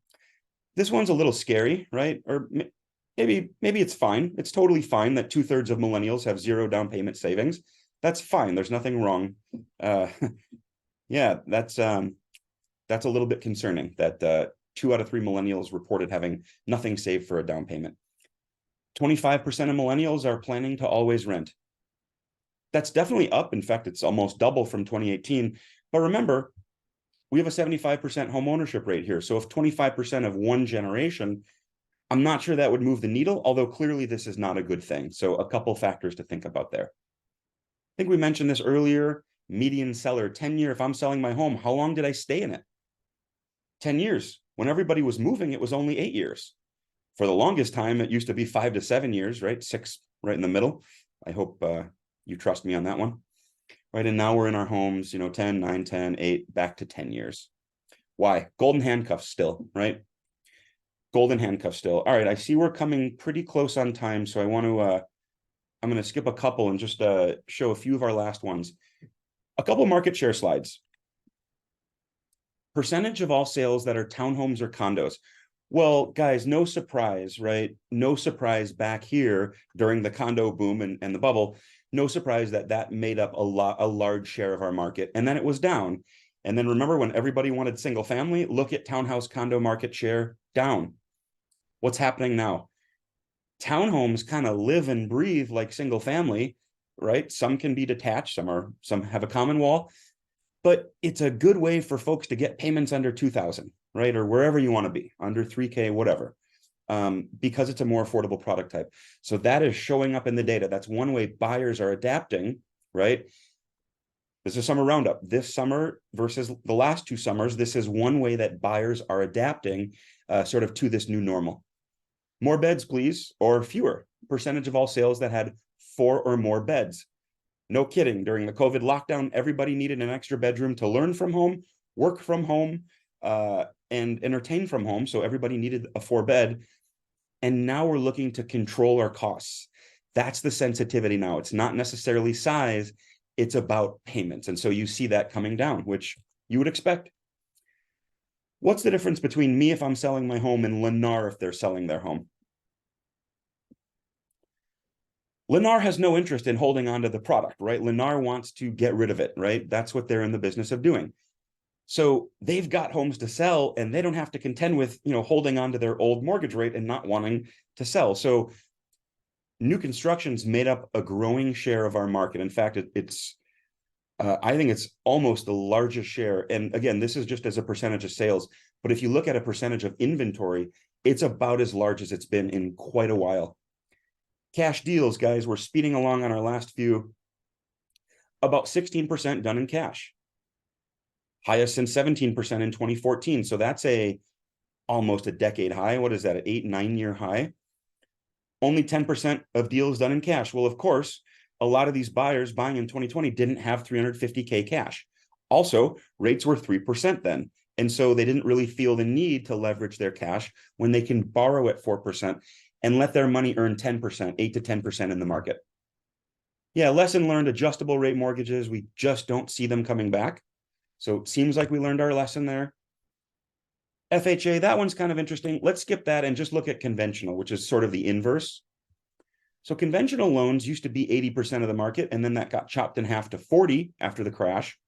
This one's a little scary, right? Or maybe it's fine. It's totally fine that 2/3 of millennials have zero down payment savings. That's fine. There's nothing wrong. Yeah, that's a little bit concerning that 2 out of 3 millennials reported having nothing saved for a down payment. 25% of millennials are planning to always rent. That's definitely up. In fact, it's almost double from 2018. But remember, we have a 75% home ownership rate here. So if 25% of one generation, I'm not sure that would move the needle, although clearly this is not a good thing. So a couple factors to think about there. I think we mentioned this earlier, median seller, 10-year. If I'm selling my home, how long did I stay in it? 10 years. When everybody was moving, it was only 8 years. For the longest time, it used to be 5 to 7 years, right? 6 right in the middle. I hope you trust me on that one. Right, and now we're in our homes, 10, 9, 10, 8, back to 10 years. Why? Golden handcuffs still, right? Golden handcuffs still. All right, I see we're coming pretty close on time, so I'm going to skip a couple and just show a few of our last ones. A couple market share slides. Percentage of all sales that are townhomes or condos. Well, guys, no surprise, right? No surprise back here during the condo boom and the bubble. No surprise that made up a large share of our market, and then it was down. And then remember when everybody wanted single family, look at townhouse condo market share down. What's happening now? Townhomes kind of live and breathe like single family, right? Some can be detached, some have a common wall, but it's a good way for folks to get payments under 2,000, right? Or wherever you want to be, under 3K, whatever. Because it's a more affordable product type. So that is showing up in the data. That's one way buyers are adapting, right? This is summer roundup. This summer versus the last 2 summers, this is one way that buyers are adapting sort of to this new normal. More beds, please, or fewer. Percentage of all sales that had 4 or more beds. No kidding. During the COVID lockdown, everybody needed an extra bedroom to learn from home, work from home, and entertain from home. So everybody needed a 4-bed. And now we're looking to control our costs. That's the sensitivity now. It's not necessarily size, it's about payments. And so you see that coming down, which you would expect. What's the difference between me if I'm selling my home and Lennar if they're selling their home? Lennar has no interest in holding on to the product, right? Lennar wants to get rid of it, right? That's what they're in the business of doing. So they've got homes to sell and they don't have to contend with, holding on to their old mortgage rate and not wanting to sell. So new construction's made up a growing share of our market. In fact, I think it's almost the largest share. And again, this is just as a percentage of sales. But if you look at a percentage of inventory, it's about as large as it's been in quite a while. Cash deals, guys, we're speeding along on our last few. About 16% done in cash. Highest since 17% in 2014. So that's almost a decade high. What is that, an 8-9 year high? Only 10% of deals done in cash. Well, of course, a lot of these buyers buying in 2020 didn't have 350K cash. Also, rates were 3% then. And so they didn't really feel the need to leverage their cash when they can borrow at 4% and let their money earn 10%, 8 to 10% in the market. Yeah, lesson learned, adjustable rate mortgages, we just don't see them coming back. So it seems like we learned our lesson there. FHA, that one's kind of interesting. Let's skip that and just look at conventional, which is sort of the inverse. So conventional loans used to be 80% of the market, and then that got chopped in half to 40 after the crash.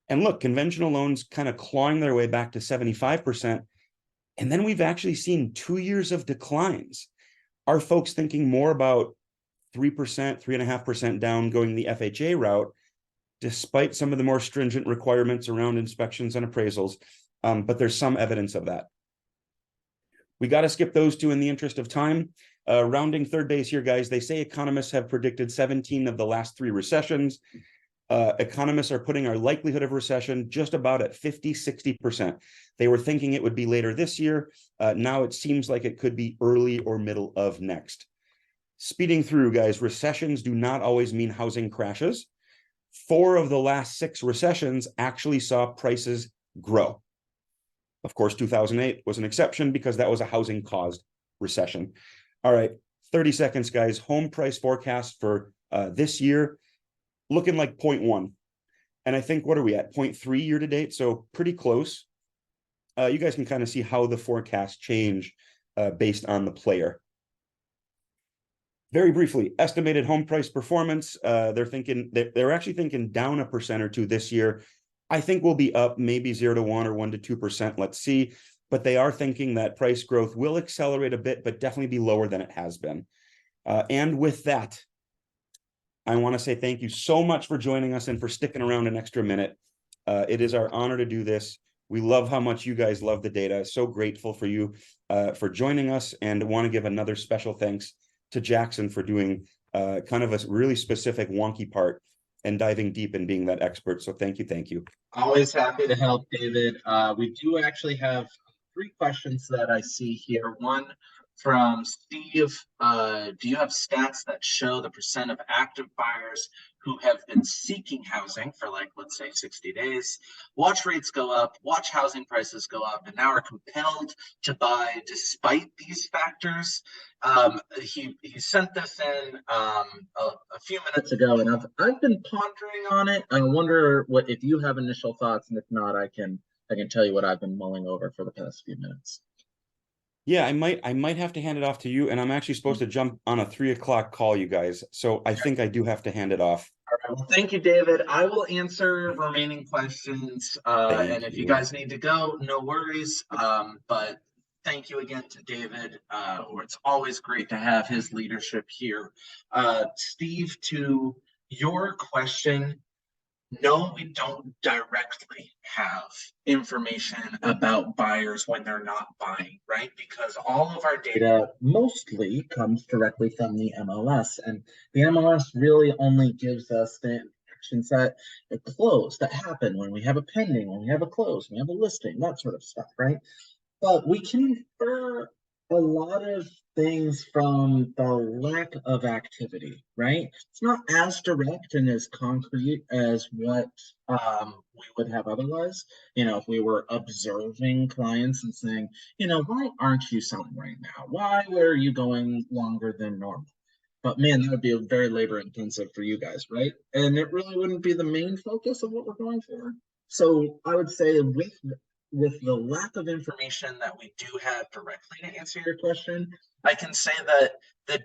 And look, conventional loans kind of clawing their way back to 75%. And then we've actually seen 2 years of declines. Are folks thinking more about 3%, 3.5% down going the FHA route, despite some of the more stringent requirements around inspections and appraisals? But there's some evidence of that. We got to skip those two in the interest of time. Rounding third base here, guys, they say economists have predicted 17 of the last 3 recessions. Economists are putting our likelihood of recession just about at 50, 60%. They were thinking it would be later this year. Now it seems like it could be early or middle of next. Speeding through, guys, recessions do not always mean housing crashes. 4 of the last 6 recessions actually saw prices grow. Of course, 2008 was an exception because that was a housing-caused recession. All right, 30 seconds, guys. Home price forecast for this year, looking like 0.1. And I think, what are we at? 0.3 year to date, so pretty close. You guys can kind of see how the forecasts change based on the player. Very briefly, estimated home price performance. They're actually thinking down 1% or 2% this year. I think we'll be up maybe 0 to 1 or 1 to 2%. Let's see. But they are thinking that price growth will accelerate a bit, but definitely be lower than it has been. And with that, I want to say thank you so much for joining us and for sticking around an extra minute. It is our honor to do this. We love how much you guys love the data. So grateful for you for joining us, and want to give another special thanks to Jackson for doing kind of a really specific wonky part and diving deep and being that expert. So thank you. Thank you. Always happy to help, David. We do actually have 3 questions that I see here. One from Steve. Do you have stats that show the percent of active buyers who have been seeking housing for, like, let's say 60 days, watch rates go up, watch housing prices go up, and now are compelled to buy despite these factors? He sent this in a few minutes ago, and I've been pondering on it. I wonder what if you have initial thoughts, and if not, I can tell you what I've been mulling over for the past few minutes. Yeah, I might have to hand it off to you, and I'm actually supposed to jump on a 3 o'clock call, you guys. So I think I do have to hand it off. All right. Well, thank you, David. I will answer remaining questions. And if you guys need to go, no worries. But thank you again to David. It's always great to have his leadership here. Steve, to your question, no, we don't directly have information about buyers when they're not buying, right? Because all of our data mostly comes directly from the MLS, and the MLS really only gives us the actions that close, that happen when we have a pending, when we have a close, when we have a listing, that sort of stuff, right? But we can infer a lot of things from the lack of activity, right? It's not as direct and as concrete as what we would have otherwise. If we were observing clients and saying, why aren't you selling right now? Why are you going longer than normal? But man, that would be very labor intensive for you guys, right? And it really wouldn't be the main focus of what we're going for. So I would say with the lack of information that we do have directly to answer your question, I can say that the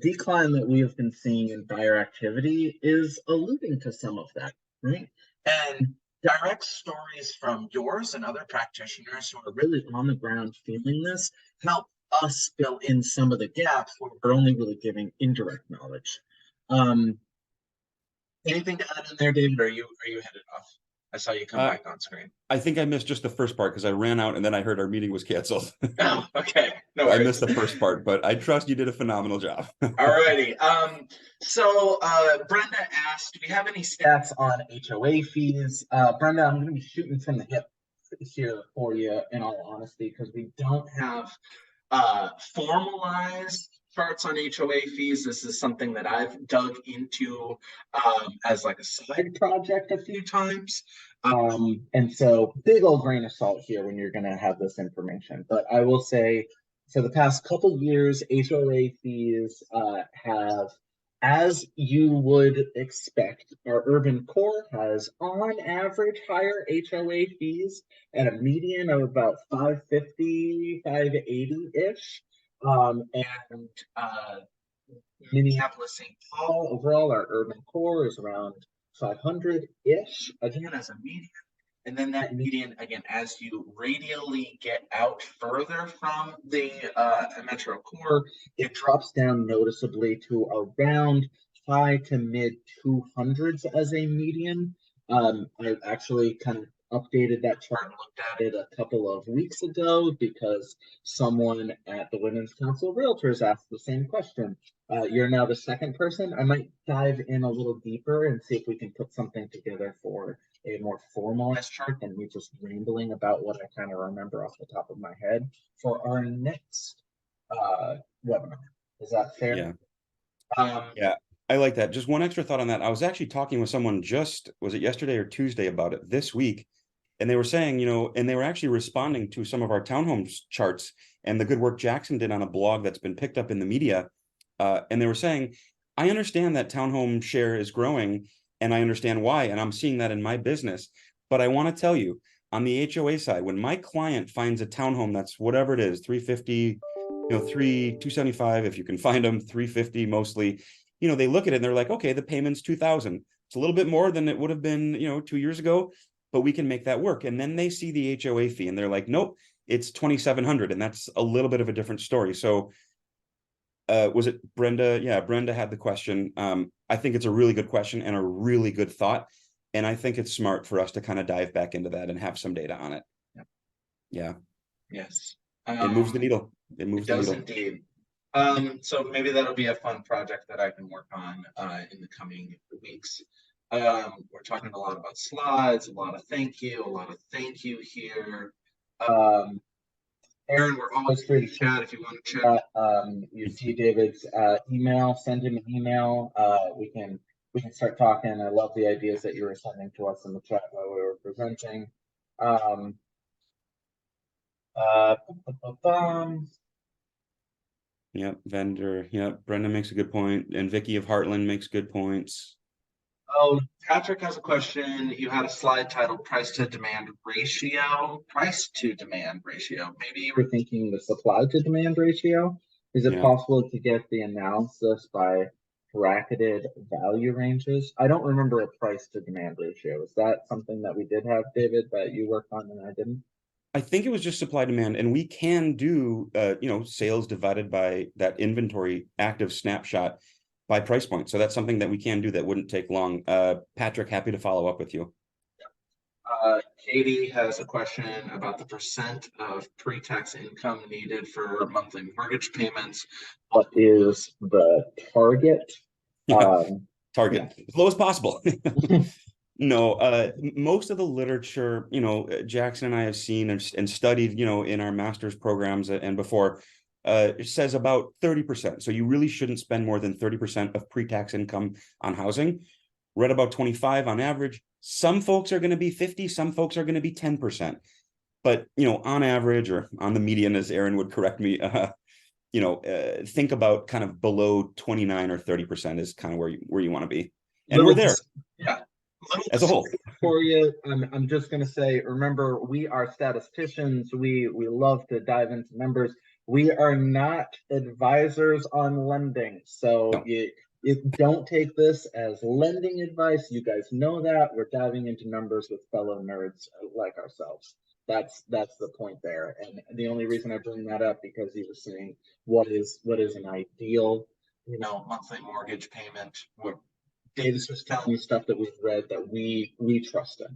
decline that we have been seeing in buyer activity is alluding to some of that, right? And direct stories from yours and other practitioners who are really on the ground feeling this help us fill in some of the gaps where we're only really giving indirect knowledge. Anything to add in there, David? Or are you headed off? I saw you come back on screen. I think I missed just the first part because I ran out and then I heard our meeting was canceled. Oh, okay. No I worries. missed the first part, but I trust you did a phenomenal job. All righty. So Brenda asked, do we have any stats on HOA fees? Brenda, I'm going to be shooting from the hip here for you, in all honesty, because we don't have formalized charts on HOA fees. This is something that I've dug into as like a side project a few times. And so big old grain of salt here when you're going to have this information. But I will say for the past couple years, HOA fees have, as you would expect, our urban core has on average higher HOA fees at a median of about 550, 580-ish. And Minneapolis, St. Paul, overall, our urban core is around 500-ish, again, as a median. And then that median, again, as you radially get out further from the metro core, it drops down noticeably to around high to mid 200s as a median. I actually kind of updated that chart and looked at it a couple of weeks ago because someone at the Women's Council of Realtors asked the same question. You're now the second person. I might dive in a little deeper and see if we can put something together for a more formalized chart than me just rambling about what I kind of remember off the top of my head for our next webinar. Is that fair? Yeah. Yeah, I like that. Just one extra thought on that. I was actually talking with someone was it yesterday or Tuesday about it this week? And they were saying, and they were actually responding to some of our townhomes charts and the good work Jackson did on a blog that's been picked up in the media. And they were saying, I understand that townhome share is growing and I understand why. And I'm seeing that in my business. But I want to tell you, on the HOA side, when my client finds a townhome that's whatever it is, 350, 275, if you can find them, 350 mostly, they look at it and they're like, okay, the payment's 2,000. It's a little bit more than it would have been, 2 years ago, but we can make that work. And then they see the HOA fee and they're like, nope, it's 2,700. And that's a little bit of a different story. So was it Brenda? Yeah, Brenda had the question. I think it's a really good question and a really good thought. And I think it's smart for us to kind of dive back into that and have some data on it. Yeah. Yes. It moves the needle. It moves the needle. It does indeed. So maybe that'll be a fun project that I can work on in the coming weeks. We're talking a lot about slides, a lot of thank you here. Aaron, we're always free to chat if you want to chat. You see David's email, send him an email. We can start talking. I love the ideas that you were sending to us in the chat while we were presenting. Yep, vendor. Yep, Brenda makes a good point, and Vicky of Heartland makes good points. Oh, Patrick has a question. You had a slide titled price to demand ratio. Maybe you were thinking the supply to demand ratio. Is it possible to get the analysis by bracketed value ranges? I don't remember a price to demand ratio. Is that something that we did have, David, that you worked on and I didn't? I think it was just supply demand, and we can do, sales divided by that inventory active snapshot by price point. So that's something that we can do that wouldn't take long. Patrick, happy to follow up with you. Katie has a question about the percent of pre-tax income needed for monthly mortgage payments. What is the target? Target as low as possible. No, most of the literature, Jackson and I have seen and studied, in our master's programs and before, it says about 30%. So you really shouldn't spend more than 30% of pre-tax income on housing. Read about 25 on average. Some folks are going to be 50, some folks are going to be 10%. But, on average or on the median, as Aaron would correct me, think about kind of below 29 or 30% is kind of where you want to be. And we're Little, there yeah, little as a whole. for you. I'm just gonna say, remember, we are statisticians. We love to dive into numbers. We are not advisors on lending, so No. you don't take this as lending advice. You guys know that we're diving into numbers with fellow nerds like ourselves. That's the point there. And the only reason I bring that up because he was saying what is an ideal, monthly mortgage payment. Davis was telling me stuff that we've read that we trust in.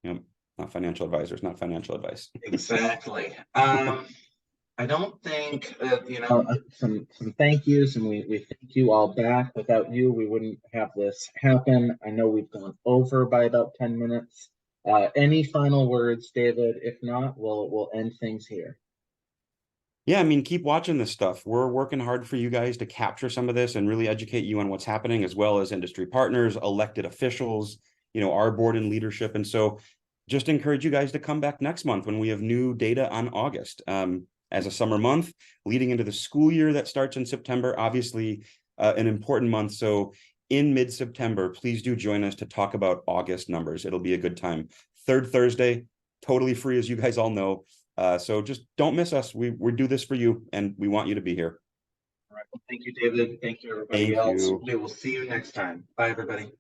Yeah. Not financial advisors, not financial advice. Exactly. I don't think some thank yous, and we thank you all back. Without you, we wouldn't have this happen. I know we've gone over by about 10 minutes. Any final words, David? If not, we'll end things here. Yeah, I mean, keep watching this stuff. We're working hard for you guys to capture some of this and really educate you on what's happening, as well as industry partners, elected officials, our board and leadership. And so just encourage you guys to come back next month when we have new data on August. As a summer month, leading into the school year that starts in September, obviously an important month. So in mid-September, please do join us to talk about August numbers. It'll be a good time. Third Thursday, totally free, as you guys all know. So just don't miss us. We do this for you, and we want you to be here. All right. Well, thank you, David. Thank you, everybody else. We will see you next time. Bye, everybody.